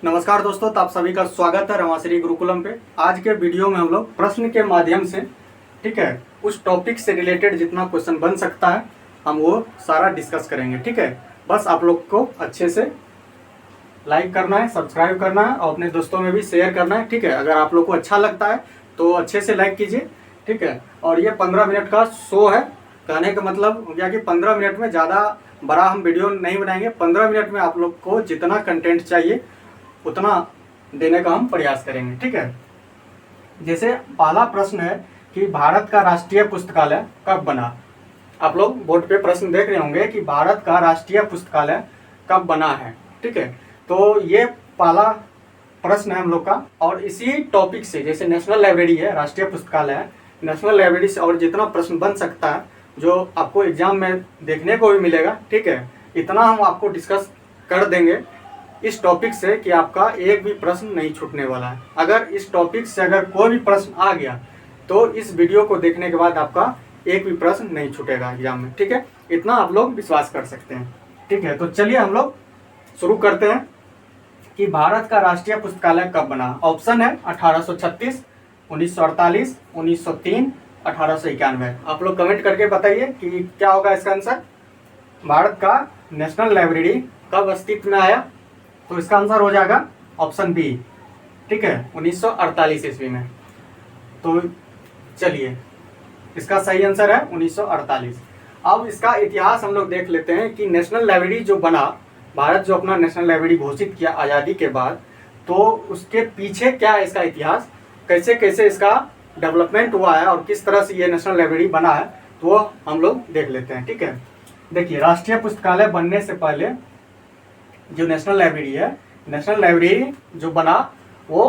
नमस्कार दोस्तों, तो आप सभी का स्वागत है रमाश्री गुरुकुलम पे। आज के वीडियो में हम लोग प्रश्न के माध्यम से, ठीक है, उस टॉपिक से रिलेटेड जितना क्वेश्चन बन सकता है हम वो सारा डिस्कस करेंगे। ठीक है, बस आप लोग को अच्छे से लाइक करना है, सब्सक्राइब करना है और अपने दोस्तों में भी शेयर करना है। ठीक है, अगर आप लोग को अच्छा लगता है तो अच्छे से लाइक कीजिए। ठीक है, और ये 15 मिनट का शो है। कहने का मतलब हो गया कि 15 मिनट में ज़्यादा बड़ा हम वीडियो नहीं बनाएंगे। 15 मिनट में आप लोग को जितना कंटेंट चाहिए उतना देने का हम प्रयास करेंगे। ठीक है, जैसे पहला प्रश्न है कि भारत का राष्ट्रीय पुस्तकालय कब बना। आप लोग बोर्ड पे प्रश्न देख रहे होंगे कि भारत का राष्ट्रीय पुस्तकालय कब बना है। ठीक है, तो ये पहला प्रश्न है हम लोग का। और इसी टॉपिक से, जैसे नेशनल लाइब्रेरी है, राष्ट्रीय पुस्तकालय है, नेशनल लाइब्रेरी से और जितना प्रश्न बन सकता है जो आपको एग्जाम में देखने को भी मिलेगा, ठीक है, इतना हम आपको डिस्कस कर देंगे इस टॉपिक से कि आपका एक भी प्रश्न नहीं छूटने वाला है। अगर इस टॉपिक से अगर कोई भी प्रश्न आ गया तो इस वीडियो को देखने के बाद आपका एक भी प्रश्न नहीं छूटेगा एग्जाम में। ठीक है, इतना आप लोग विश्वास कर सकते हैं। ठीक है, तो चलिए हम लोग शुरू करते हैं कि भारत का राष्ट्रीय पुस्तकालय कब बना। ऑप्शन है 1836, 1948, 1903, 1891। आप लोग कमेंट करके बताइए कि क्या होगा इसका आंसर। भारत का नेशनल लाइब्रेरी कब अस्तित्व में आया, तो इसका आंसर हो जाएगा ऑप्शन बी। ठीक है, 1948 ईस्वी में। तो चलिए, इसका सही आंसर है 1948। अब इसका इतिहास हम लोग देख लेते हैं कि नेशनल लाइब्रेरी जो बना, भारत जो अपना नेशनल लाइब्रेरी घोषित किया आज़ादी के बाद, तो उसके पीछे क्या है इसका इतिहास, कैसे कैसे इसका डेवलपमेंट हुआ है और किस तरह से ये नेशनल लाइब्रेरी बना है, तो वो हम लोग देख लेते हैं। ठीक है, देखिए, राष्ट्रीय पुस्तकालय बनने से पहले जो नेशनल लाइब्रेरी है, नेशनल लाइब्रेरी जो बना वो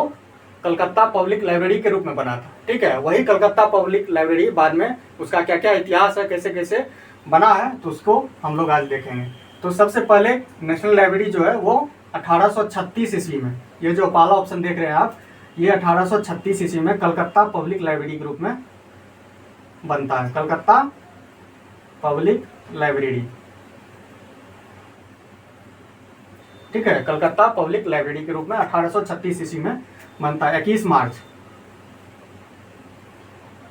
कलकत्ता पब्लिक लाइब्रेरी के रूप में बना था। ठीक है, वही कलकत्ता पब्लिक लाइब्रेरी बाद में उसका क्या क्या इतिहास है, कैसे कैसे बना है, तो उसको हम लोग आज देखेंगे। तो सबसे पहले नेशनल लाइब्रेरी जो है वो 1836 ईस्वी में, ये जो पहला ऑप्शन देख रहे हैं आप, ये 1836 ईस्वी में कलकत्ता पब्लिक लाइब्रेरी के रूप में बनता है। कलकत्ता पब्लिक लाइब्रेरी, ठीक है, कलकत्ता पब्लिक लाइब्रेरी के रूप में 1836 ईस्वी में बनता है। 21 मार्च,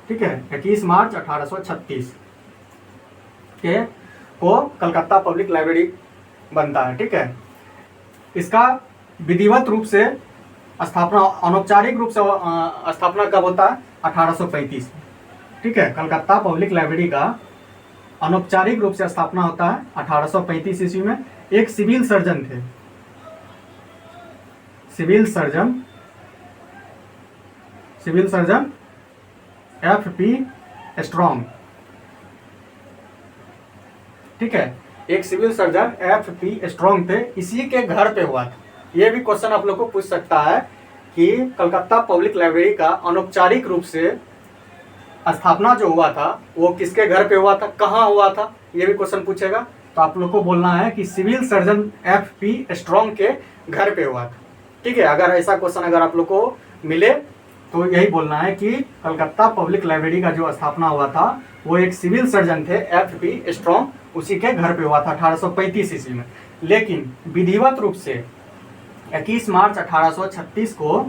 ठीक है, 21 मार्च 1836 के को कलकत्ता पब्लिक लाइब्रेरी बनता है। ठीक है, इसका विधिवत रूप से स्थापना, अनौपचारिक रूप से स्थापना कब होता है, 1835 में। ठीक है, कलकत्ता पब्लिक लाइब्रेरी का अनौपचारिक रूप से स्थापना होता है 1835 ईस्वी में। एक सिविल सर्जन थे, सिविल सर्जन F.P. स्ट्रॉन्ग। ठीक है, एक सिविल सर्जन F.P. स्ट्रॉन्ग थे, इसी के घर पे हुआ था। ये भी क्वेश्चन आप लोग को पूछ सकता है कि कलकत्ता पब्लिक लाइब्रेरी का अनौपचारिक रूप से स्थापना जो हुआ था वो किसके घर पे हुआ था, कहाँ हुआ था, ये भी क्वेश्चन पूछेगा। तो आप लोग को बोलना है कि सिविल सर्जन F.P. स्ट्रॉन्ग के घर पे हुआ था। ठीक है, अगर ऐसा क्वेश्चन अगर आप लोग को मिले तो यही बोलना है कि कलकत्ता पब्लिक लाइब्रेरी का जो स्थापना हुआ था वो एक सिविल सर्जन थे F.P. स्ट्रॉन्ग, उसी के घर पे हुआ था 1835 ईस्वी में। लेकिन विधिवत रूप से 21 मार्च 1836 को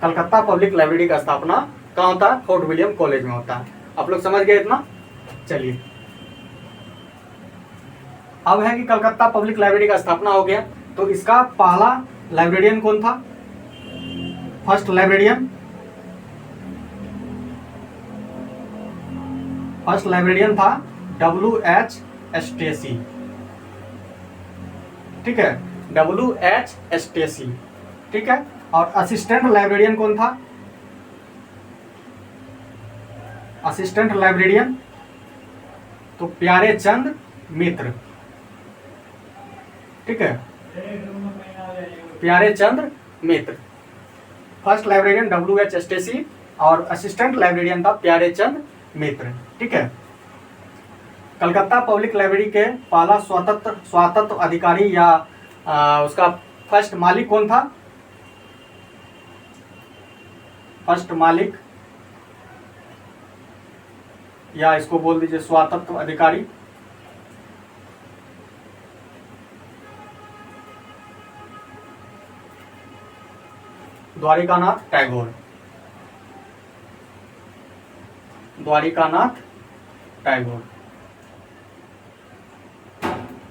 कलकत्ता पब्लिक लाइब्रेरी का स्थापना कहाँ होता है, फोर्ट विलियम कॉलेज में होता है। आप लोग समझ गए इतना। चलिए, अब है कि कलकत्ता पब्लिक लाइब्रेरी का स्थापना हो गया, तो इसका पहला लाइब्रेरियन कौन था, फर्स्ट लाइब्रेरियन था W.H. स्टेसी। ठीक है, W.H. स्टेसी। ठीक है, और असिस्टेंट लाइब्रेरियन कौन था, असिस्टेंट लाइब्रेरियन तो प्यारे चंद मित्र। ठीक है, Pyare Chand Mitra. First librarian W.H. Stacy और असिस्टेंट लाइब्रेरियन था प्यारे चंद मित्र। ठीक है, कलकत्ता पब्लिक लाइब्रेरी के पहला स्वायत्त अधिकारी या उसका फर्स्ट मालिक कौन था, फर्स्ट मालिक या इसको बोल दीजिए स्वायत्त अधिकारी, द्वारिकानाथ टैगोर, द्वारिकानाथ टैगोर।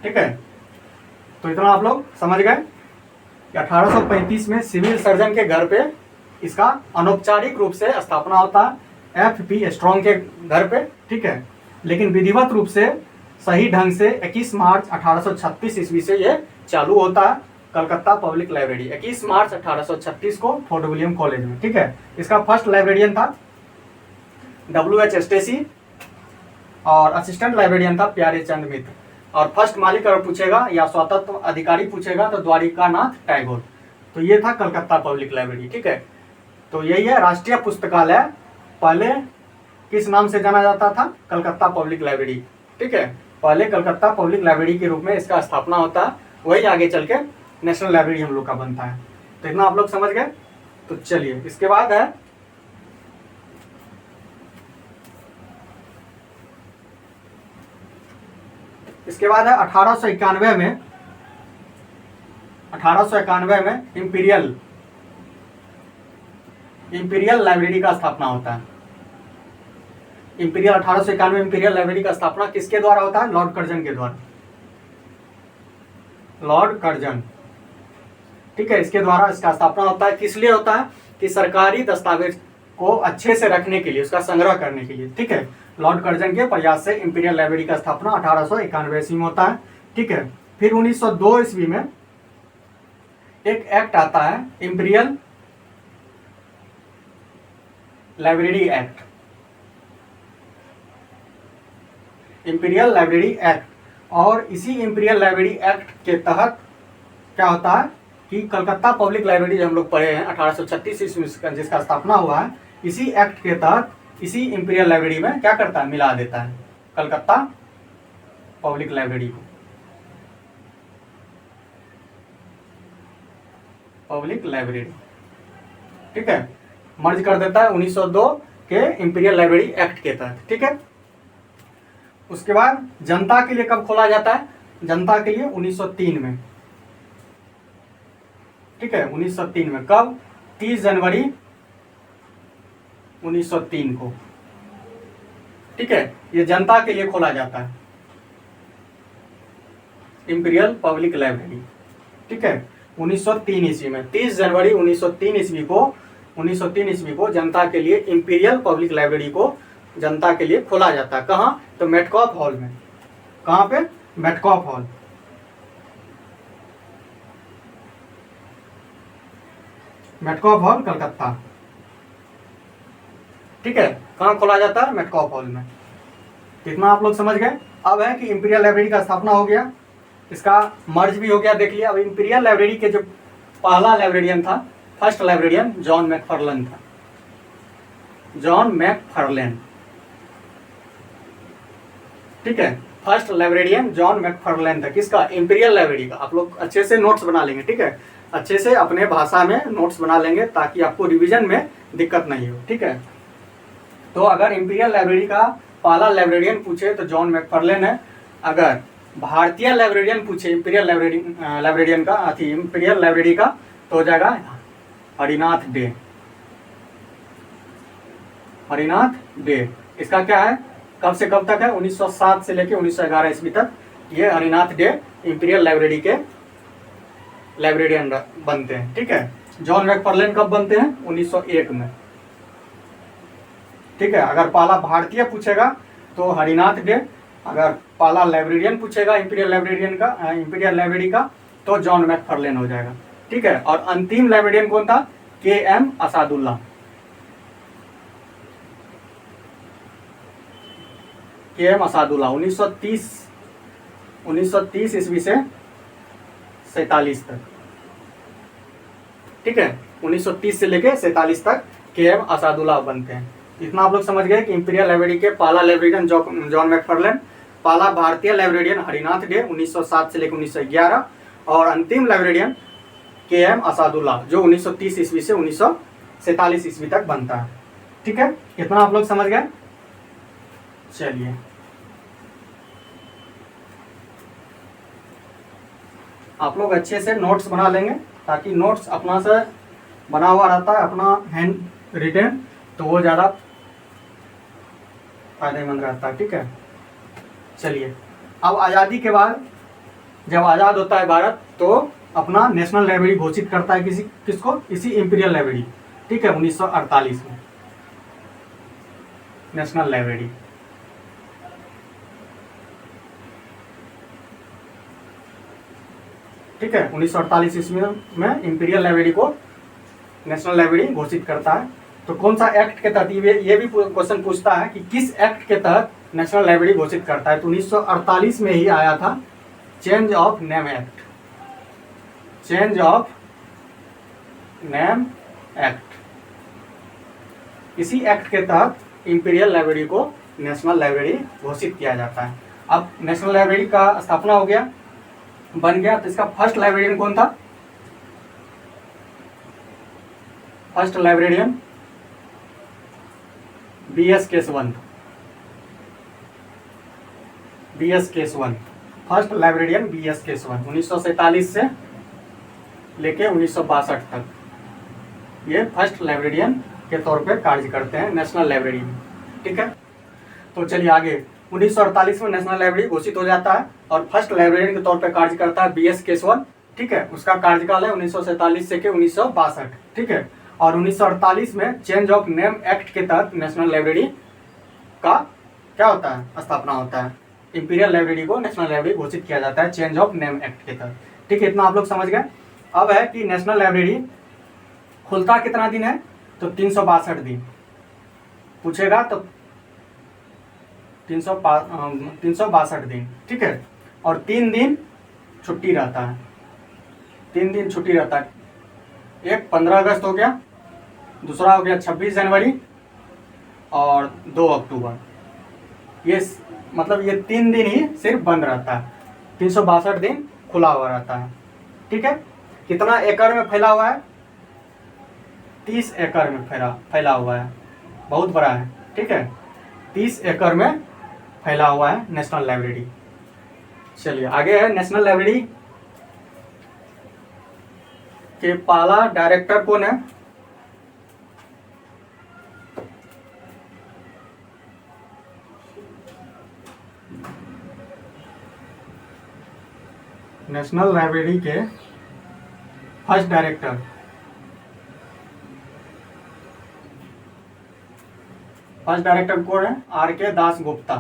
ठीक है, तो इतना आप लोग समझ गए कि 1835 में सिविल सर्जन के घर पे इसका अनौपचारिक रूप से स्थापना होता है, FP स्ट्रॉन्ग के घर पे। ठीक है, लेकिन विधिवत रूप से सही ढंग से 21 मार्च 1836 ईस्वी से ये चालू होता है कलकत्ता पब्लिक लाइब्रेरी, 21 मार्च 1836 को फोर्ट विलियम कॉलेज में। ठीक है, इसका फर्स्ट लाइब्रेरियन था WH स्टेसी और असिस्टेंट लाइब्रेरियन था प्यारे चंद मित्र, और फर्स्ट मालिक अगर पूछेगा या स्वतंत्र अधिकारी पूछेगा तो द्वारिकानाथ टैगोर। तो ये था कलकत्ता पब्लिक लाइब्रेरी। ठीक है, तो यही है राष्ट्रीय पुस्तकालय, पहले किस नाम से जाना जाता था? Calcutta public library. ठीक है, पहले कलकत्ता पब्लिक लाइब्रेरी के रूप में इसका स्थापना होता है, वही आगे चल के नेशनल लाइब्रेरी हम लोग का बनता है। तो इतना आप लोग समझ गए। तो चलिए इसके बाद है इसके बाद है 1891 में, 1891 में इंपीरियल लाइब्रेरी का स्थापना होता है। इंपीरियल 1891 इंपीरियल लाइब्रेरी का स्थापना किसके द्वारा होता है? लॉर्ड कर्जन के द्वारा, लॉर्ड कर्जन। ठीक है, इसके द्वारा इसका स्थापना होता है। किस लिए होता है? कि सरकारी दस्तावेज को अच्छे से रखने के लिए, उसका संग्रह करने के लिए। ठीक है, लॉर्ड कर्जन के प्रयास से इंपीरियल लाइब्रेरी का स्थापना 1891 ईस्वी में होता है। ठीक है, फिर 1902 ईस्वी में एक एक्ट आता है, imperial library act, imperial library act. और इसी इंपीरियल लाइब्रेरी एक्ट के तहत क्या होता है कि कलकत्ता पब्लिक लाइब्रेरी जो हम लोग पढ़े हैं 1836 ईस्वी में जिसका स्थापना हुआ है, इसी एक्ट के तहत इसी इंपीरियल लाइब्रेरी में क्या करता है? मिला देता है कलकत्ता पब्लिक लाइब्रेरी को, पब्लिक लाइब्रेरी। ठीक है, मर्ज कर देता है 1902 के इंपीरियल लाइब्रेरी एक्ट के तहत। ठीक है, उसके बाद जनता के लिए कब खोला जाता है? जनता के लिए 1903 में। ठीक है, 1903 में। कब? 30 जनवरी 1903 को। ठीक है, ये जनता के लिए खोला जाता है इंपीरियल पब्लिक लाइब्रेरी। ठीक है, 1903 ईस्वी में, 30 जनवरी 1903 ईस्वी को जनता के लिए इंपीरियल पब्लिक लाइब्रेरी को जनता के लिए खोला जाता है। कहाँ? तो मेटकॉफ हॉल में। कहाँ पे? Metcalfe hall. Metcalfe hall Calcutta. ठीक है, कहाँ खोला जाता है? मेटकॉफ हॉल में। कितना आप लोग समझ गए? अब है कि इंपीरियल लाइब्रेरी का स्थापना हो गया, इसका मर्ज भी हो गया। देख लिया। अब इंपीरियल लाइब्रेरी के जो पहला लाइब्रेरियन था, फर्स्ट लाइब्रेरियन जॉन मैकफार्लेन था, जॉन मैकफार्लेन। ठीक है, फर्स्ट लाइब्रेरियन जॉन मैकफार्लेन था। किसका? इंपीरियल लाइब्रेरी का। आप लोग अच्छे से नोट्स बना लेंगे। ठीक है, अच्छे से अपने भाषा में नोट्स बना लेंगे ताकि आपको रिवीजन में दिक्कत नहीं हो। ठीक है, तो अगर इंपीरियल लाइब्रेरी का पहला लाइब्रेरियन पूछे तो जॉन मैकफार्लेन है। अगर भारतीय लाइब्रेरियन पूछे इंपीरियल लाइब्रेरियन का इंपीरियल लाइब्रेरी का तो हो जाएगा हरिनाथ डे। हरिनाथ डे। इसका क्या है? कब से कब तक है? 1907 से लेकर 1911 ईस्वी तक ये हरिनाथ डे इंपीरियल लाइब्रेरी के लाइब्रेरियन बनते हैं। ठीक है, जॉन मैकफार्लेन कब बनते हैं? 1901 में। ठीक है, अगर पहला भारतीय पूछेगा तो हरिनाथ डे, अगर पहला लाइब्रेरियन पूछेगा इंपीरियल लाइब्रेरी का तो जॉन मैकफार्लेन हो जाएगा। ठीक है, और अंतिम लाइब्रेरियन कौन था? KM असादुल्ला। KM असादुल्ला 1930 ईस्वी से 47 तक। ठीक है, 1930 से लेके 47 तक KM असादुल्ला बनते हैं। इतना आप लोग समझ गए कि इंपीरियल लाइब्रेरी के पहला लाइब्रेरियन जॉन मैकफार्लेन, पहला भारतीय लाइब्रेरियन हरिनाथ डे 1907 से लेकर 1911, और अंतिम लाइब्रेरियन KM असादुल्ला जो 1930 ईस्वी से 1947 ईस्वी तक बनता है। ठीक है, इतना आप लोग समझ गए। चलिए आप लोग अच्छे से नोट्स बना लेंगे ताकि नोट्स अपना से बना हुआ रहता है अपना हैंड रिटेन, तो वो ज़्यादा फायदेमंद रहता है। ठीक है, चलिए अब आज़ादी के बाद जब आज़ाद होता है भारत तो अपना नेशनल लाइब्रेरी घोषित करता है किसको, इसी इंपीरियल लाइब्रेरी। ठीक है, 1948 में नेशनल लाइब्रेरी। ठीक है, 1948 ईस्वी में इंपीरियल लाइब्रेरी को नेशनल लाइब्रेरी घोषित करता है। तो कौन सा एक्ट के तहत, ये भी क्वेश्चन पूछता है कि किस एक्ट के तहत नेशनल लाइब्रेरी घोषित करता है। तो 1948 में ही आया था change of name act, change of name act. इसी एक्ट के तहत इंपीरियल लाइब्रेरी को नेशनल लाइब्रेरी घोषित किया जाता है। अब नेशनल लाइब्रेरी का स्थापना हो गया, बन गया, तो इसका फर्स्ट लाइब्रेरियन कौन था? First librarian B.S. Keshwant, B.S. Keshwant, first librarian B.S. Keshwant 1947 से लेके 1962 तक ये फर्स्ट लाइब्रेरियन के तौर पे कार्य करते हैं नेशनल लाइब्रेरी में। ठीक है, तो चलिए आगे। 1948 में नेशनल लाइब्रेरी घोषित हो जाता है और फर्स्ट लाइब्रेरियन के तौर पे कार्य करता है B.S. केशवंत। ठीक है, उसका कार्यकाल है 1947 से के 1962। ठीक है, और 1948 में चेंज ऑफ नेम एक्ट के तहत नेशनल लाइब्रेरी का क्या होता है, स्थापना होता है। इंपीरियल लाइब्रेरी को नेशनल लाइब्रेरी घोषित किया जाता है चेंज ऑफ नेम एक्ट के तहत। ठीक है, इतना आप लोग समझ गए। अब है कि नेशनल लाइब्रेरी खुलता कितना दिन है, तो 362 दिन पूछेगा, तो 362 दिन। ठीक है, और 3 दिन छुट्टी रहता है, 3 दिन छुट्टी रहता है। एक 15 अगस्त हो गया, दूसरा हो गया 26 जनवरी और 2 अक्टूबर। ये मतलब ये 3 दिन ही सिर्फ बंद रहता है, 362 दिन खुला हुआ रहता है। ठीक है, कितना एकड़ में फैला हुआ है? 30 एकड़ में फैला हुआ है, बहुत बड़ा है। ठीक है, 30 एकड़ में फैला हुआ है नेशनल लाइब्रेरी। चलिए आगे है, नेशनल लाइब्रेरी के पहला डायरेक्टर कौन है? नेशनल लाइब्रेरी के फर्स्ट डायरेक्टर कौन है? R.K. दास गुप्ता।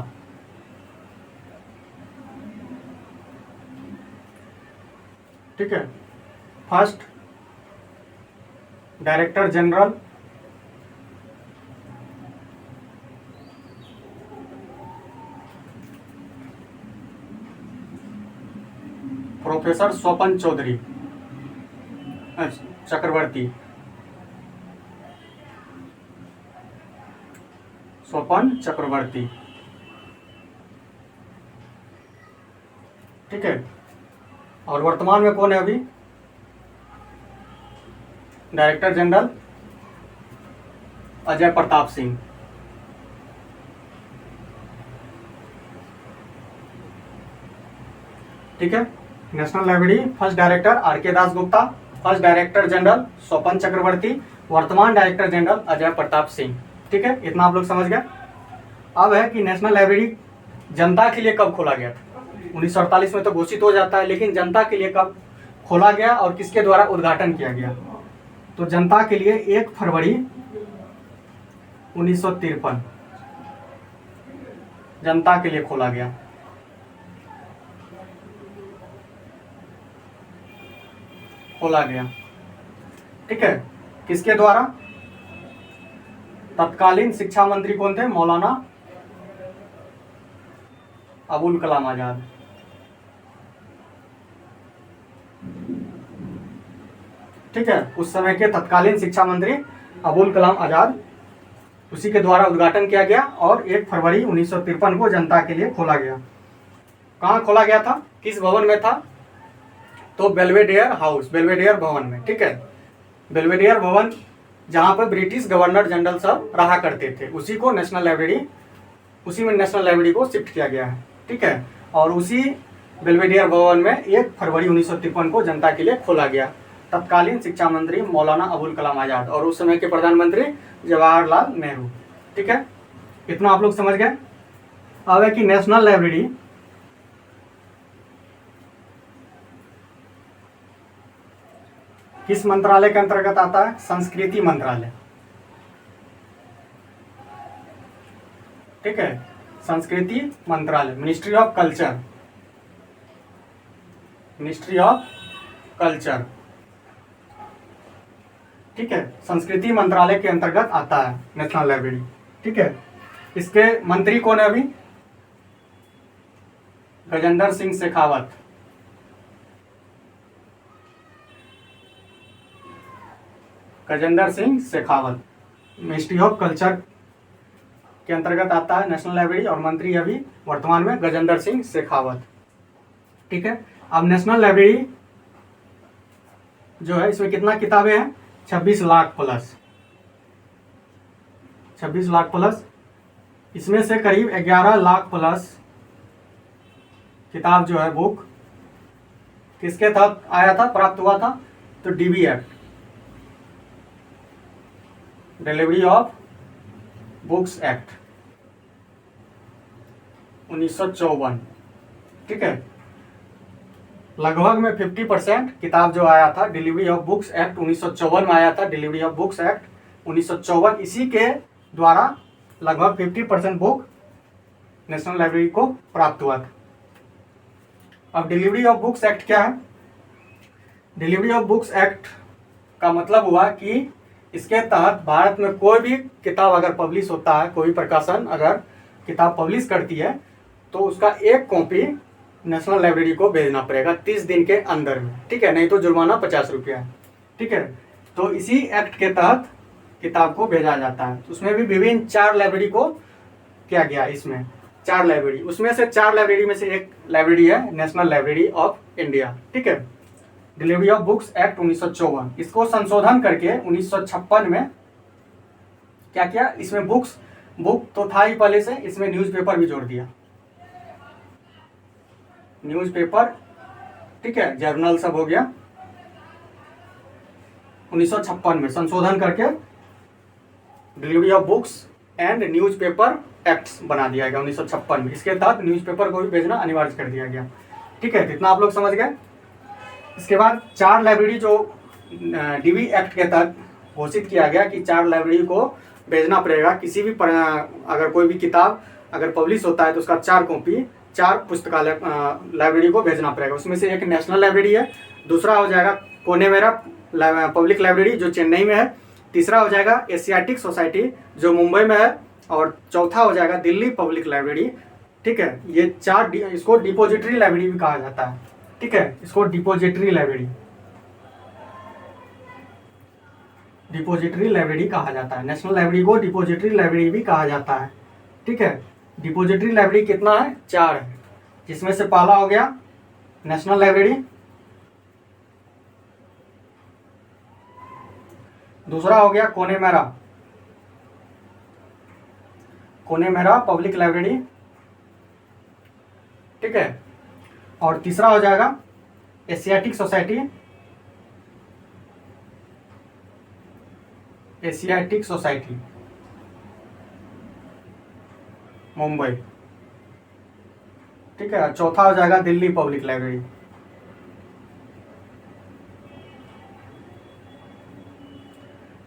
ठीक है, फर्स्ट डायरेक्टर जनरल प्रोफेसर स्वपन चौधरी चक्रवर्ती, स्वपन चक्रवर्ती। ठीक है, और वर्तमान में कौन है अभी? Director general Ajay Pratap Singh. ठीक है, national library first director R.K. Das Gupta, first director general स्वपन चक्रवर्ती, वर्तमान डायरेक्टर जनरल अजय प्रताप सिंह। ठीक है, इतना आप लोग समझ गए। अब है कि नेशनल लाइब्रेरी जनता के लिए कब खोला गया था? 1948 में तो घोषित हो जाता है, लेकिन जनता के लिए कब खोला गया और किसके द्वारा उद्घाटन किया गया? तो जनता के लिए 1 फरवरी 1953 जनता के लिए खोला गया। ठीक है, किसके द्वारा? तत्कालीन शिक्षा मंत्री कौन थे? मौलाना अबुल कलाम आजाद। ठीक है, उस समय के तत्कालीन शिक्षा मंत्री अबुल कलाम आजाद, उसी के द्वारा उद्घाटन किया गया और 1 फरवरी 1953 को जनता के लिए खोला गया। कहाँ खोला गया था, किस भवन में था? तो बेल्वेडियर हाउस, बेल्वेडियर भवन में। ठीक है, बेल्वेडियर भवन जहाँ पर ब्रिटिश गवर्नर जनरल सब रहा करते थे, उसी में नेशनल लाइब्रेरी को शिफ्ट किया गया है। ठीक है, और उसी बेल्वेडियर भवन में 1 फरवरी 1953 को जनता के लिए खोला गया। तत्कालीन शिक्षा मंत्री मौलाना अबुल कलाम आज़ाद और उस समय के प्रधानमंत्री जवाहरलाल नेहरू। ठीक है, इतना आप लोग समझ गए। अब है कि नेशनल लाइब्रेरी किस मंत्रालय के अंतर्गत आता है? संस्कृति मंत्रालय। ठीक है, संस्कृति मंत्रालय, ministry of culture, ministry of culture. ठीक है, संस्कृति मंत्रालय के अंतर्गत आता है नेशनल लाइब्रेरी। ठीक है, इसके मंत्री कौन है अभी? Gajendra Singh Shekhawat. Gajendra Singh Shekhawat ministry of culture के अंतर्गत आता है नेशनल लाइब्रेरी, और मंत्री अभी वर्तमान में गजेंद्र सिंह शेखावत। ठीक है, अब नेशनल लाइब्रेरी जो है इसमें कितना किताबें हैं? 26 लाख प्लस, 26 लाख प्लस। इसमें से करीब 11 लाख प्लस किताब जो है बुक किसके तहत आया था, प्राप्त हुआ था? तो dB act, delivery of books act 1954। ठीक है, लगभग में 50% किताब जो आया था डिलीवरी ऑफ बुक्स एक्ट 1954 में आया था। डिलीवरी ऑफ बुक्स एक्ट 1954, इसी के द्वारा लगभग 50% बुक नेशनल लाइब्रेरी को प्राप्त हुआ था। अब डिलीवरी ऑफ बुक्स एक्ट क्या है? डिलीवरी ऑफ बुक्स एक्ट का मतलब हुआ कि इसके तहत भारत में कोई भी किताब अगर पब्लिश होता है, कोई प्रकाशन अगर किताब पब्लिश करती है, तो उसका एक कॉपी नेशनल लाइब्रेरी को भेजना पड़ेगा 30 दिन के अंदर में। ठीक है, नहीं तो जुर्माना 50 रुपया है। ठीक है, तो इसी एक्ट के तहत किताब को भेजा जाता है। उसमें भी विभिन्न 4 लाइब्रेरी को किया गया। इसमें 4 लाइब्रेरी, उसमें से 4 लाइब्रेरी में से एक लाइब्रेरी है नेशनल लाइब्रेरी ऑफ इंडिया। ठीक है, डिलीवरी ऑफ बुक्स एक्ट 1954, इसको संशोधन करके 1956 में क्या किया? इसमें बुक तो था ही पहले से, इसमें न्यूज़पेपर भी जोड़ दिया, न्यूज़पेपर। ठीक है, जर्नल सब हो गया। 1956 में संशोधन करके delivery of books and newspaper acts बना दिया गया 1956 में। इसके तहत न्यूज़पेपर को भी भेजना अनिवार्य कर दिया गया। ठीक है, इतना आप लोग समझ गए। इसके बाद 4 लाइब्रेरी जो डीबी एक्ट के तहत घोषित किया गया कि 4 लाइब्रेरी को भेजना पड़ेगा। किसी भी अगर कोई भी किताब अगर पब्लिश होता है तो उसका 4 कॉपी 4 पुस्तकालय लाइब्रेरी को भेजना पड़ेगा। उसमें से एक नेशनल लाइब्रेरी है, दूसरा हो जाएगा कोनेमेरा पब्लिक लाइब्रेरी जो चेन्नई में है, तीसरा हो जाएगा एशियाटिक सोसाइटी जो मुंबई में है, और चौथा हो जाएगा दिल्ली पब्लिक लाइब्रेरी। ठीक है, ये 4 इसको डिपोजिटरी लाइब्रेरी भी कहा जाता है। ठीक है, इसको डिपोजिटरी लाइब्रेरी कहा जाता है। नेशनल लाइब्रेरी को डिपोजिटरी लाइब्रेरी भी कहा जाता है। ठीक है, डिपोजिटरी लाइब्रेरी कितना है? 4 है, जिसमें से पहला हो गया नेशनल लाइब्रेरी, दूसरा हो गया कोनेमेरा पब्लिक लाइब्रेरी। ठीक है, और तीसरा हो जाएगा एशियाटिक सोसाइटी मुंबई। ठीक है, चौथा हो जाएगा Delhi public library.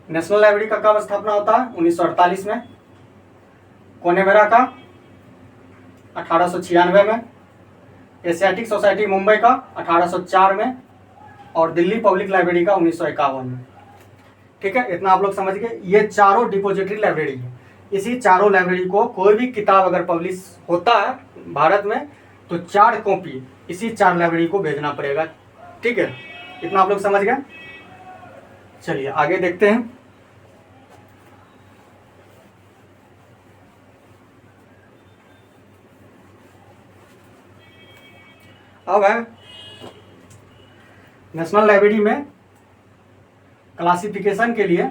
National library का कब स्थापना होता है? 1948 में, कोनेमेरा का 1896 में, एशियाटिक सोसाइटी मुंबई का 1804 में, और दिल्ली पब्लिक लाइब्रेरी का 1951 में। ठीक है, इतना आप लोग समझ गए। ये चारों डिपोजिटरी लाइब्रेरी है। इसी चारों लाइब्रेरी को कोई भी किताब अगर पब्लिश होता है भारत में तो 4 कॉपी इसी 4 लाइब्रेरी को भेजना पड़ेगा। ठीक है, इतना आप लोग समझ गए। चलिए आगे देखते हैं। अब है नेशनल लाइब्रेरी में क्लासिफिकेशन के लिए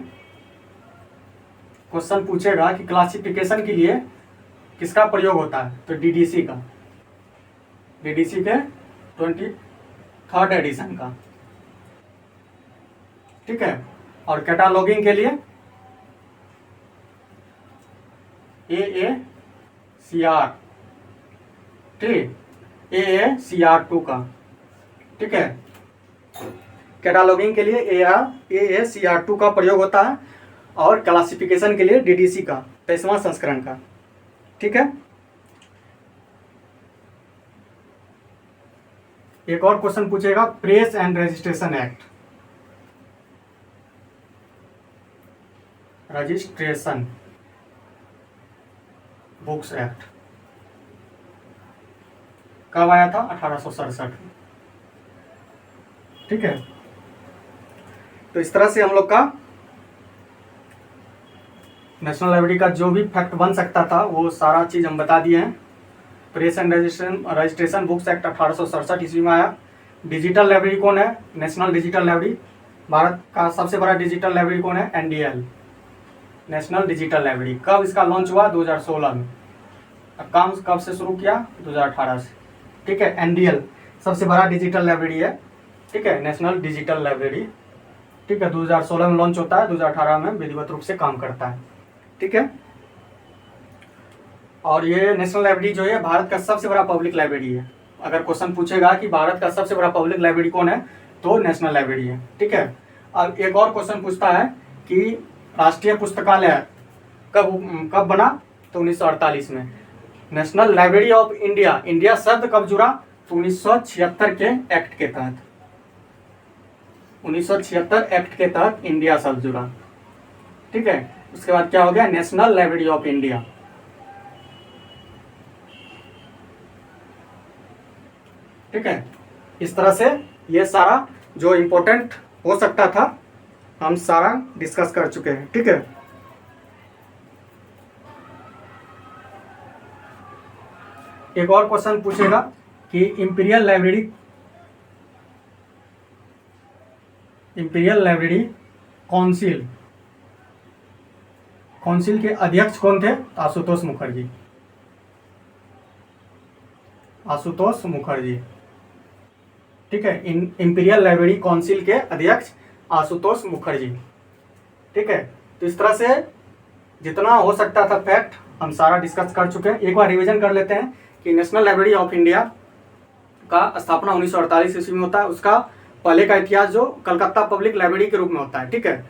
क्वेश्चन पूछेगा कि क्लासिफिकेशन के लिए किसका प्रयोग होता है? तो डीडीसी का, डीडीसी के 23rd एडिशन का। ठीक है। और कैटालॉगिंग के लिए AACR, ठीक, AACR2 का, ठीक है। कैटालॉगिंग के लिए AACR2 का प्रयोग होता है और क्लासिफिकेशन के लिए DDC का 23वां संस्करण का, ठीक है। एक और क्वेश्चन पूछेगा, press and registration act, registration books act कब आया था? 1867, ठीक है। तो इस तरह से हम लोग का नेशनल लाइब्रेरी का जो भी फैक्ट बन सकता था वो सारा चीज हम बता दिए हैं। Press and registration books act 1867 ईस्वी में आया। डिजिटल लाइब्रेरी कौन है? National digital library. भारत का सबसे बड़ा डिजिटल लाइब्रेरी कौन है? NDL, national digital library. कब इसका लॉन्च हुआ? 2016 में। अब काम कब से शुरू किया? 2018 से, ठीक है। NDL सबसे बड़ा डिजिटल लाइब्रेरी है, ठीक है, नेशनल डिजिटल लाइब्रेरी, ठीक है। 2016 में लॉन्च होता है, 2018 में विधिवत रूप से काम करता है, ठीक है। और ये नेशनल लाइब्रेरी जो है भारत का सबसे बड़ा पब्लिक लाइब्रेरी है। अगर क्वेश्चन पूछेगा कि भारत का सबसे बड़ा पब्लिक लाइब्रेरी कौन है, तो नेशनल लाइब्रेरी है, ठीक है। अब एक और क्वेश्चन पूछता है कि राष्ट्रीय पुस्तकालय कब बना? तो 1948 में। National library of India, India शब्द कब जुड़ा? तो 1976 के एक्ट के तहत, 1976 एक्ट के तहत इंडिया शब्द जुड़ा, ठीक है। उसके बाद क्या हो गया? नेशनल लाइब्रेरी ऑफ इंडिया, ठीक है। इस तरह से ये सारा जो इम्पोर्टेंट हो सकता था हम सारा डिस्कस कर चुके हैं, ठीक है। एक और क्वेश्चन पूछेगा कि इंपीरियल लाइब्रेरी काउंसिल के अध्यक्ष कौन थे? आशुतोष मुखर्जी, ठीक है। इंपीरियल लाइब्रेरी काउंसिल के अध्यक्ष आशुतोष मुखर्जी, ठीक है। तो इस तरह से जितना हो सकता था फैक्ट हम सारा डिस्कस कर चुके हैं। एक बार रिवीजन कर लेते हैं कि नेशनल लाइब्रेरी ऑफ इंडिया का स्थापना 1948 ईस्वी में होता है। उसका पहले का इतिहास जो कलकत्ता पब्लिक लाइब्रेरी के रूप में होता है, ठीक है।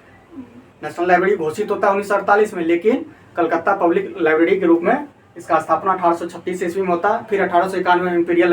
नेशनल लाइब्रेरी घोषित होता है 1948 में, लेकिन कलकत्ता पब्लिक लाइब्रेरी के रूप में इसका स्थापना 1836 ईस्वी में होता है। फिर 1891 में इंपीरियल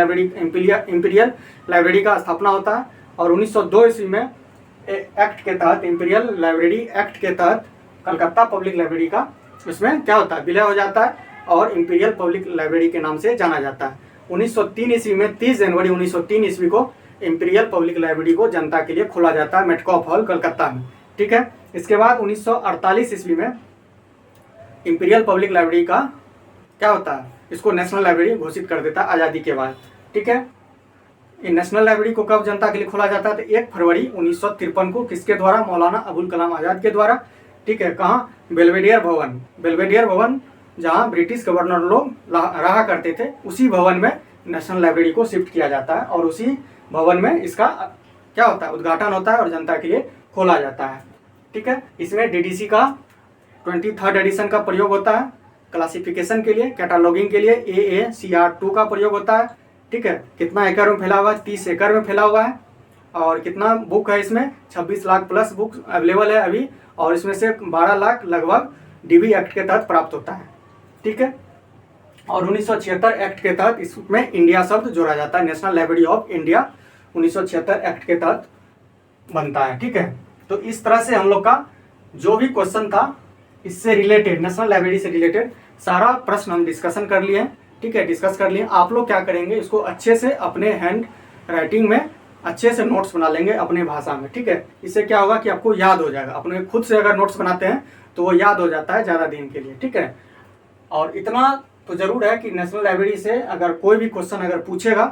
लाइब्रेरी का स्थापना होता है और 1902 ईस्वी में एक्ट के तहत, इंपीरियल लाइब्रेरी एक्ट के तहत कलकत्ता पब्लिक लाइब्रेरी का उसमें क्या होता है? विलय हो जाता है और इंपीरियल पब्लिक लाइब्रेरी के नाम से जाना जाता है। 1903 ईस्वी में 30 जनवरी 1903 ईस्वी को इंपीरियल पब्लिक लाइब्रेरी को जनता के लिए खोला जाता है मेटकॉफ हॉल कलकत्ता में, ठीक है। इसके बाद 1948 ईस्वी में इंपीरियल पब्लिक लाइब्रेरी का क्या होता है? इसको नेशनल लाइब्रेरी घोषित कर देता है आज़ादी के बाद, ठीक है। नेशनल लाइब्रेरी को कब जनता के लिए खोला जाता है? तो 1 फरवरी 1953 को किसके द्वारा? मौलाना अबुल कलाम आज़ाद के द्वारा, ठीक है। कहाँ? बेल्वेडियर भवन जहाँ ब्रिटिश गवर्नर लोग रहा करते थे, उसी भवन में नेशनल लाइब्रेरी को शिफ्ट किया जाता है और उसी भवन में इसका क्या होता है? उद्घाटन होता है और जनता के लिए खोला जाता है, ठीक है। इसमें DDC का 23rd एडिशन का प्रयोग होता है। क्लासिफिकेशन के लिए, कैटालॉगिंग के लिए AACR2 का प्रयोग होता है, ठीक है। कितना एकड़ में फैला हुआ है? 30 एकड़ में फैला हुआ है। और कितना बुक है इसमें? 26 लाख प्लस बुक अवेलेबल है अभी, और इसमें से 12 लाख लगभग DB एक्ट के तहत प्राप्त होता है, ठीक है। और 1976 एक्ट के तहत इसमें इंडिया शब्द जोड़ा जाता है। National library of India 1976 act के तहत बनता है, ठीक है। तो इस तरह से हम लोग का जो भी क्वेश्चन था इससे रिलेटेड, नेशनल लाइब्रेरी से रिलेटेड सारा प्रश्न हम डिस्कशन कर लिए हैं, ठीक है, डिस्कस कर लिए। आप लोग क्या करेंगे? इसको अच्छे से अपने हैंड राइटिंग में अच्छे से नोट्स बना लेंगे अपने भाषा में, ठीक है। इससे क्या होगा कि आपको याद हो जाएगा। अपने खुद से अगर नोट्स बनाते हैं तो वो याद हो जाता है ज़्यादा दिन के लिए, ठीक है। और इतना तो जरूर है कि नेशनल लाइब्रेरी से अगर कोई भी क्वेश्चन अगर पूछेगा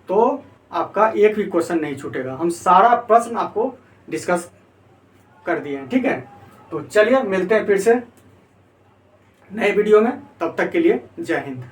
तो आपका एक भी क्वेश्चन नहीं छूटेगा। हम सारा प्रश्न आपको डिस्कस कर दिए हैं, ठीक है। तो चलिए मिलते हैं फिर से नए वीडियो में, तब तक के लिए जय हिंद।